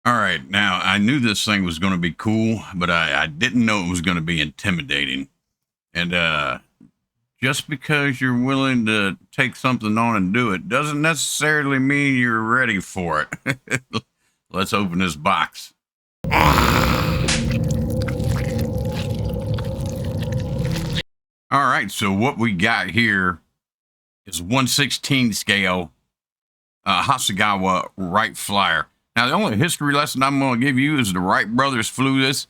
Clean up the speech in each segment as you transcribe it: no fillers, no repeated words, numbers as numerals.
All right, now I knew this thing was going to be cool, but I didn't know it was going to be intimidating. And just because you're willing to take something on and do it doesn't necessarily mean you're ready for it. Let's open this box. All right, so what we got here is 1/16 scale Hasegawa Wright Flyer. Now, the only history lesson I'm going to give you is the Wright brothers flew this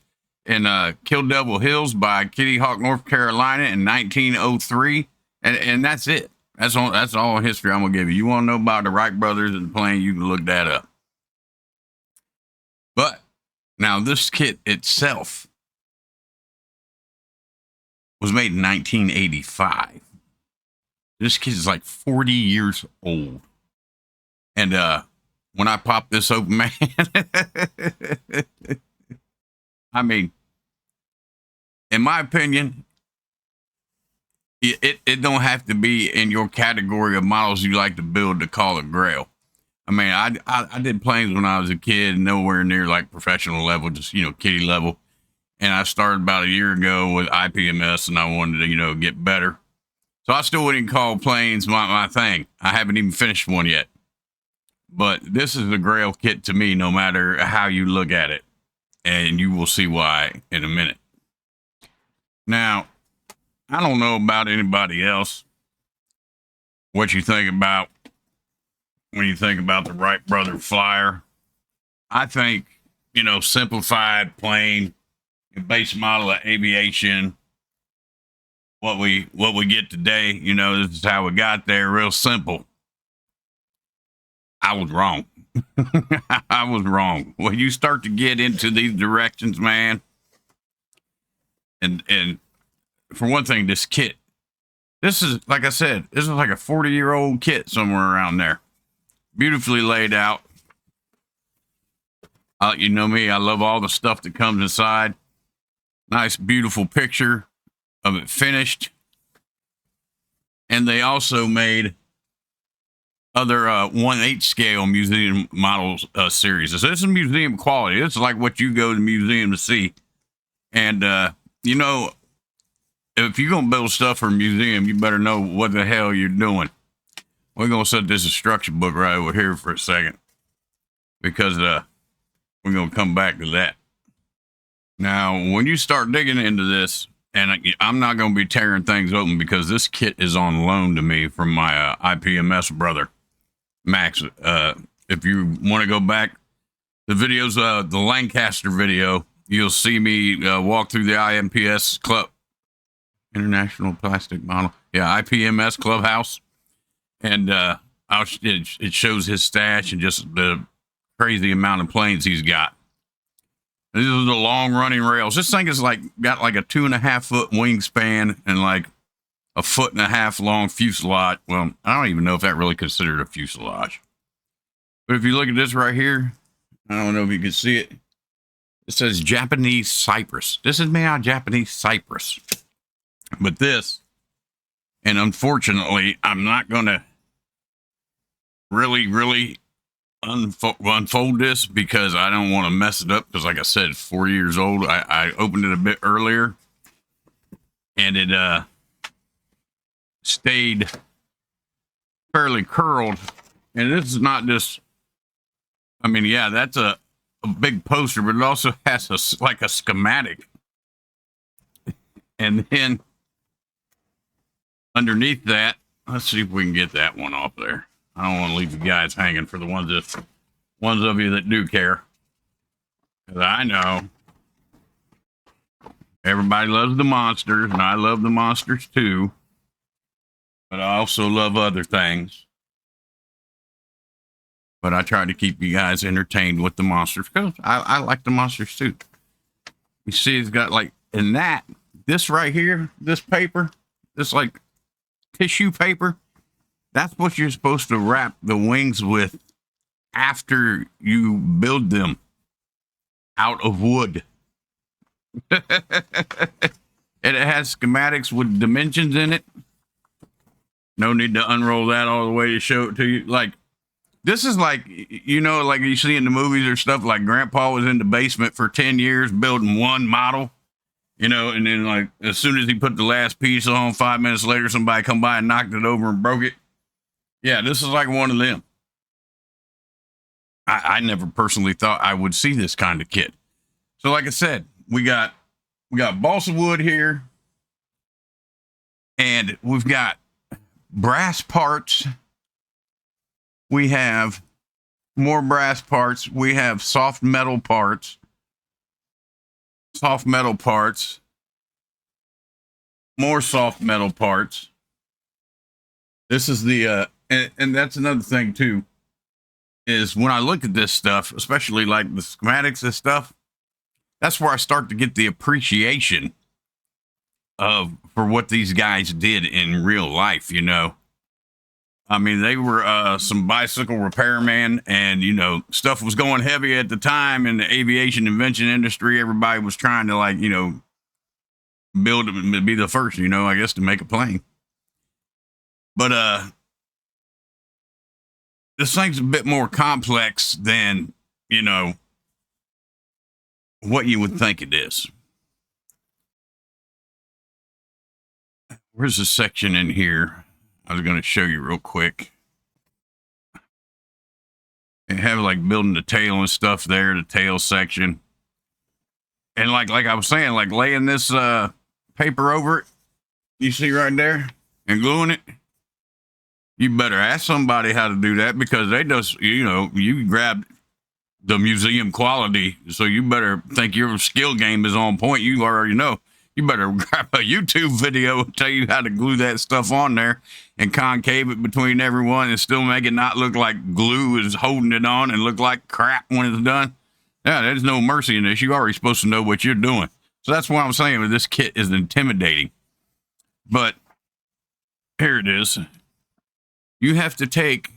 in Kill Devil Hills by Kitty Hawk, North Carolina in 1903, and that's it. That's all history I'm going to give you. You want to know about the Wright brothers and the plane, you can look that up. But now this kit itself was made in 1985. This kit is like 40 years old. And when I popped this open, man, I mean, in my opinion, it don't have to be in your category of models you like to build to call it Grail. I mean, I did planes when I was a kid, nowhere near like professional level, just, kiddie level. And I started about a year ago with IPMS, and I wanted to, get better. So I still wouldn't call planes my thing. I haven't even finished one yet. But this is the Grail kit to me, no matter how you look at it. And you will see why in a minute. Now, I don't know about anybody else, what you think about when you think about the Wright Brother Flyer. I think, simplified, plain, base model of aviation. What we get today, this is how we got there, real simple. I was wrong. I was wrong. When you start to get into these directions, man, and for one thing, this kit, this is, like I said, this is like a 40-year-old kit somewhere around there. Beautifully laid out. You know me, I love all the stuff that comes inside. Nice, beautiful picture of it finished. And they also made other 1/8 scale museum models series. So this is museum quality. This is like what you go to the museum to see. And, if you're going to build stuff for a museum, you better know what the hell you're doing. We're going to set this instruction book right over here for a second, because we're going to come back to that. Now, when you start digging into this, and I'm not going to be tearing things open because this kit is on loan to me from my IPMS brother, Max. If you want to go back, the videos, the Lancaster video, you'll see me walk through the IMPS club, International Plastic Model, IPMS clubhouse, and it shows his stash and just the crazy amount of planes he's got. These are the long running rails. This thing is got like a 2.5 foot wingspan and like a 1.5 foot long fuselage. Well, I don't even know if that really considered a fuselage. But if you look at this right here, I don't know if you can see it. It says Japanese cypress. This is made out of Japanese cypress. But this, and unfortunately, I'm not going to really unfold this because I don't want to mess it up, because like I said, it's 4 years old. I opened it a bit earlier and it stayed fairly curled. And this is not just, I mean, that's a big poster, but it also has like a schematic. And then underneath that, let's see if we can get that one off there. I don't want to leave you guys hanging for the ones of you that do care. Because I know everybody loves the monsters, and I love the monsters too. But I also love other things. But I try to keep you guys entertained with the monsters, because I like the monsters too. You see, it's got like, in that, this right here, this paper, this like tissue paper, that's what you're supposed to wrap the wings with after you build them out of wood. And it has schematics with dimensions in it. No need to unroll that all the way to show it to you. Like, This is like, like you see in the movies or stuff, like Grandpa was in the basement for 10 years building one model, and then like as soon as he put the last piece on, 5 minutes later, somebody come by and knocked it over and broke it. Yeah, this is like one of them. I never personally thought I would see this kind of kit. So like I said, we got balsa wood here, and we've got brass parts. We have more brass parts. We have soft metal parts. More soft metal parts. This is the, and that's another thing too, is when I look at this stuff, especially like the schematics and stuff, that's where I start to get the appreciation for what these guys did in real life, I mean, they were some bicycle repairmen, and, stuff was going heavy at the time in the aviation invention industry. Everybody was trying to, build and be the first, I guess, to make a plane. But this thing's a bit more complex than, what you would think it is. Where's the section in here? I was going to show you real quick. They have like building the tail and stuff there, the tail section. And like I was saying, like laying this paper over it, you see right there, and gluing it. You better ask somebody how to do that, because they just, you grab the museum quality. So you better think your skill game is on point. You already know. You better grab a YouTube video and tell you how to glue that stuff on there and concave it between everyone and still make it not look like glue is holding it on and look like crap when it's done. Yeah, there's no mercy in this. You're already supposed to know what you're doing. So that's what I'm saying. This kit is intimidating. But here it is. You have to take,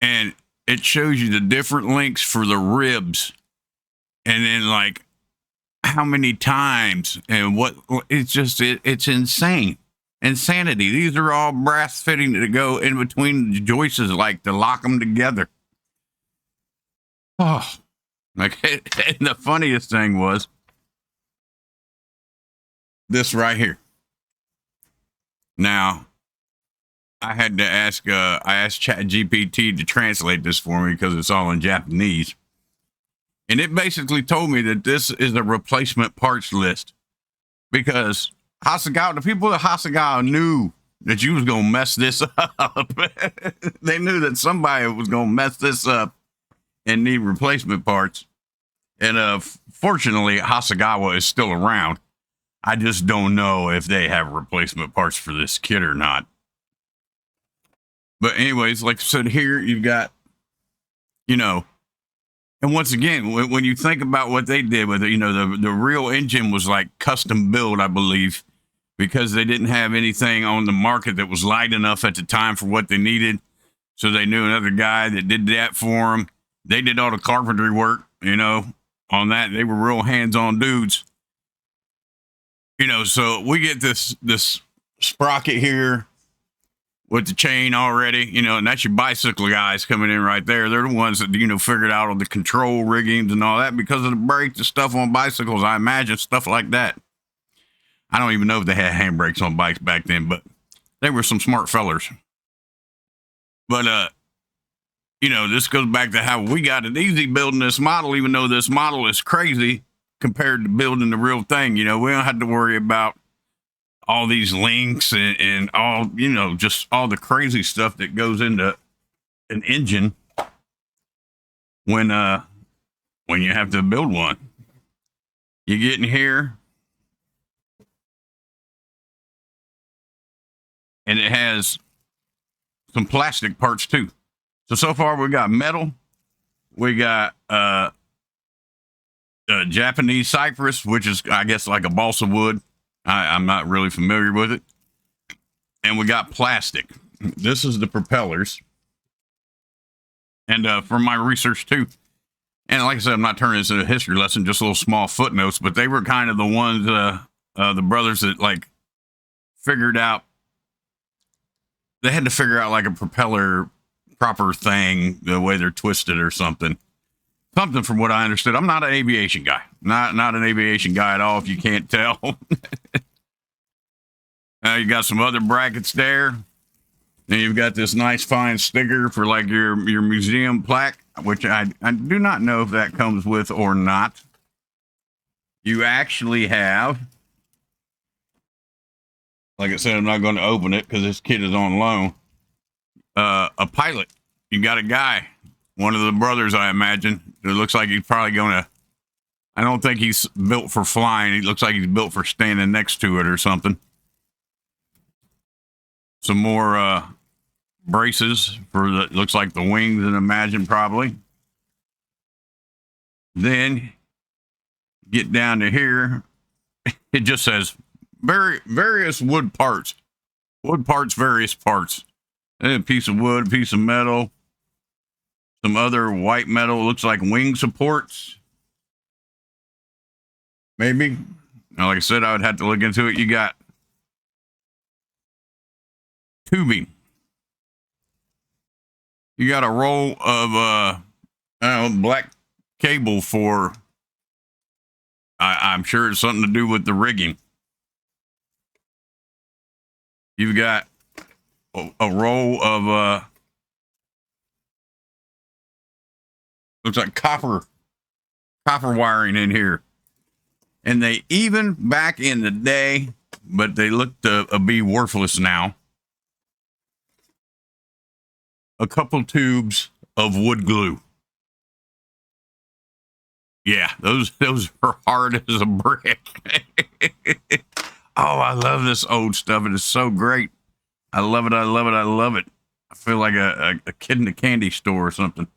and it shows you the different links for the ribs, and then like how many times and what. It's just it's insanity. These are all brass fitting to go in between the joists, like to lock them together. Oh, like, and the funniest thing was this right here. Now, I had to ask, I asked ChatGPT to translate this for me because it's all in Japanese. And it basically told me that this is a replacement parts list, because Hasegawa, the people at Hasegawa knew that you was going to mess this up. They knew that somebody was going to mess this up and need replacement parts. And fortunately, Hasegawa is still around. I just don't know if they have replacement parts for this kit or not. But anyways, like I said, here you've got, and once again, when you think about what they did with it, the real engine was like custom built, I believe, because they didn't have anything on the market that was light enough at the time for what they needed. So they knew another guy that did that for them. They did all the carpentry work, on that. They were real hands-on dudes. So we get this sprocket here with the chain already, and that's your bicycle guys coming in right there. They're the ones that, figured out all the control riggings and all that because of the brakes and stuff on bicycles. I imagine stuff like that. I don't even know if they had handbrakes on bikes back then, but they were some smart fellers. But, this goes back to how we got it easy building this model, even though this model is crazy compared to building the real thing. We don't have to worry about all these links and all, just all the crazy stuff that goes into an engine when you have to build one. You get in here, and it has some plastic parts too. So far we got metal, we got Japanese cypress, which is, I guess, like a balsa wood. I'm not really familiar with it. And we got plastic. This is the propellers. And from my research too, and like I said, I'm not turning this into a history lesson, just little small footnotes, but they were kind of the ones, the brothers that like figured out they had to figure out like a propeller proper thing, the way they're twisted or something. Something from what I understood. I'm not an aviation guy. Not an aviation guy at all, if you can't tell. You got some other brackets there. And you've got this nice fine sticker for like your museum plaque, which I do not know if that comes with or not. You actually have, like I said, I'm not going to open it because this kid is on loan. A pilot. You got a guy, one of the brothers, I imagine. It looks like he's probably going to, I don't think he's built for flying. He looks like he's built for standing next to it or something. Some more braces for the, looks like the wings, and imagine probably. Then get down to here. It just says various wood parts. Wood parts, various parts. And a piece of wood, a piece of metal, some other white metal. Looks like wing supports. Maybe. Now, like I said, I would have to look into it. You got tubing. You got a roll of I don't know, black cable for, I'm sure it's something to do with the rigging. You've got a roll of looks like copper wiring in here. And they even back in the day, but they look to be worthless now, a couple tubes of wood glue. Yeah, those are hard as a brick. Oh, I love this old stuff. It is so great. I love it. I love it. I love it. I feel like a kid in a candy store or something.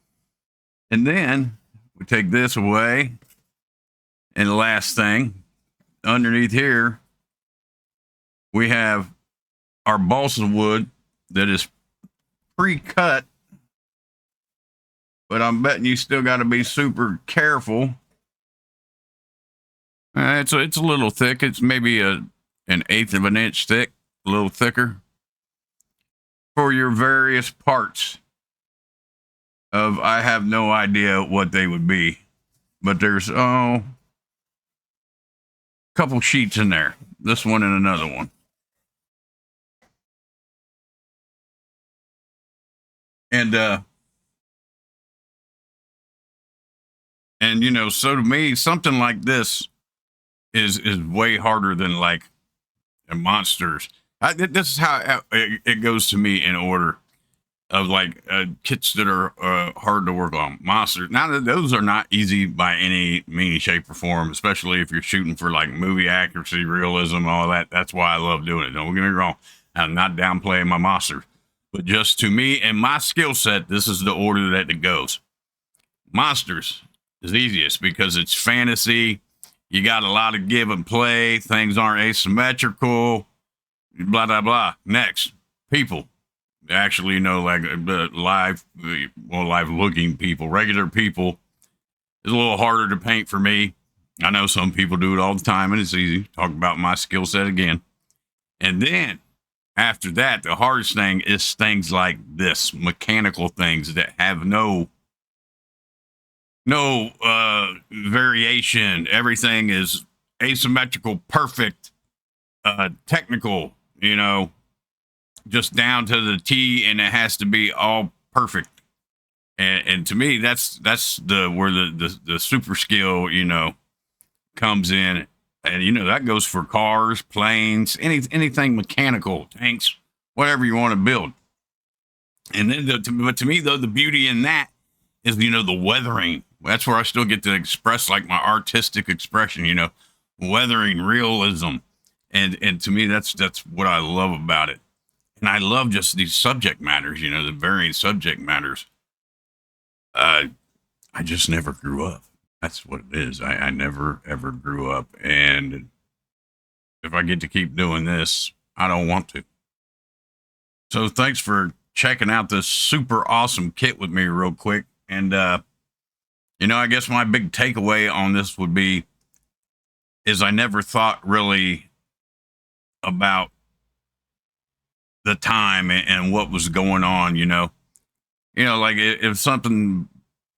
And then we take this away. And the last thing, underneath here, we have our balsa wood that is pre-cut. But I'm betting you still got to be super careful. It's a little thick. It's maybe an eighth of an inch thick, a little thicker. For your various parts of, I have no idea what they would be, but there's a couple sheets in there. This one and another one. And you know, so to me, something like this is way harder than like monsters. This is how it goes to me in order of like kits that are hard to work on. Monsters. Now, those are not easy by any means, shape, or form, especially if you're shooting for like movie accuracy, realism, all that. That's why I love doing it. Don't get me wrong. I'm not downplaying my monsters, but just to me and my skill set, this is the order that it goes. Monsters is easiest because it's fantasy. You got a lot of give and play. Things aren't asymmetrical. Blah, blah, blah. Next, people. Actually, you know, like live looking people, regular people is a little harder to paint for me. I know some people do it all the time, and it's easy. Talk about my skill set again. And then after that, the hardest thing is things like this, mechanical things that have no variation. Everything is asymmetrical, perfect, technical, you know, just down to the T, and it has to be all perfect. And to me, that's where the super skill, you know, comes in. And, you know, that goes for cars, planes, anything mechanical, tanks, whatever you want to build. And then, but to me, though, the beauty in that is, you know, the weathering. That's where I still get to express like my artistic expression, you know, weathering, realism. And to me, that's what I love about it. And I love just these subject matters, you know, the varying subject matters. I just never grew up. That's what it is. I never, ever grew up. And if I get to keep doing this, I don't want to. So thanks for checking out this super awesome kit with me real quick. And, you know, I guess my big takeaway on this would be is I never thought really about the time and what was going on, like if something,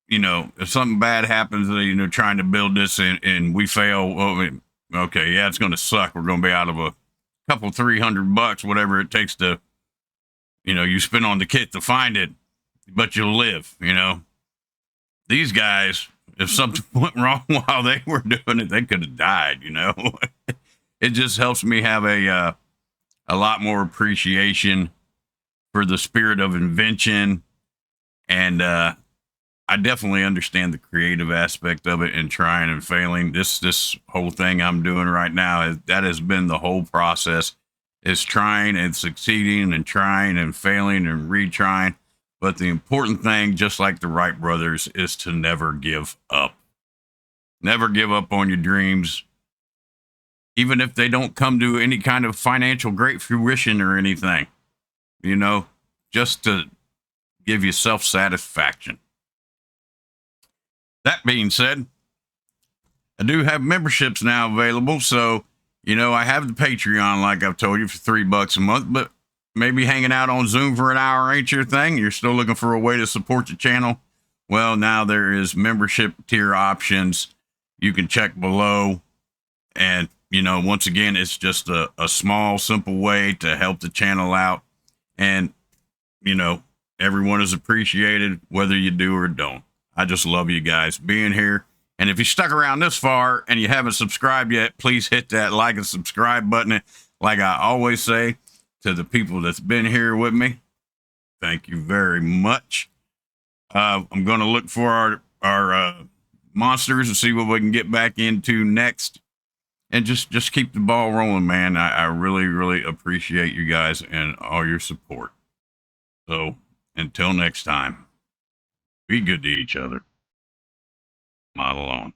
if something bad happens, trying to build this and we fail, well, okay, yeah, it's going to suck. We're going to be out of a couple $300, whatever it takes to, you spend on the kit to find it, but you'll live. These guys, if something went wrong while they were doing it, they could have died. It just helps me have a lot more appreciation for the spirit of invention, and I definitely understand the creative aspect of it and trying and failing. This whole thing I'm doing right now, that has been the whole process, is trying and succeeding and trying and failing and retrying. But the important thing, just like the Wright brothers, is to never give up. Never give up on your dreams, even if they don't come to any kind of financial great fruition or anything, just to give you self-satisfaction. That being said, I do have memberships now available. So, I have the Patreon, like I've told you, for $3 a month, but maybe hanging out on Zoom for an hour ain't your thing. You're still looking for a way to support the channel. Well, now there is membership tier options. You can check below. And, once again, it's just a small, simple way to help the channel out. And, everyone is appreciated, whether you do or don't. I just love you guys being here. And if you stuck around this far and you haven't subscribed yet, please hit that like and subscribe button. Like I always say to the people that's been here with me, thank you very much. I'm going to look for our monsters and see what we can get back into next. And just keep the ball rolling, man. I really, really appreciate you guys and all your support. So until next time, be good to each other. Model on.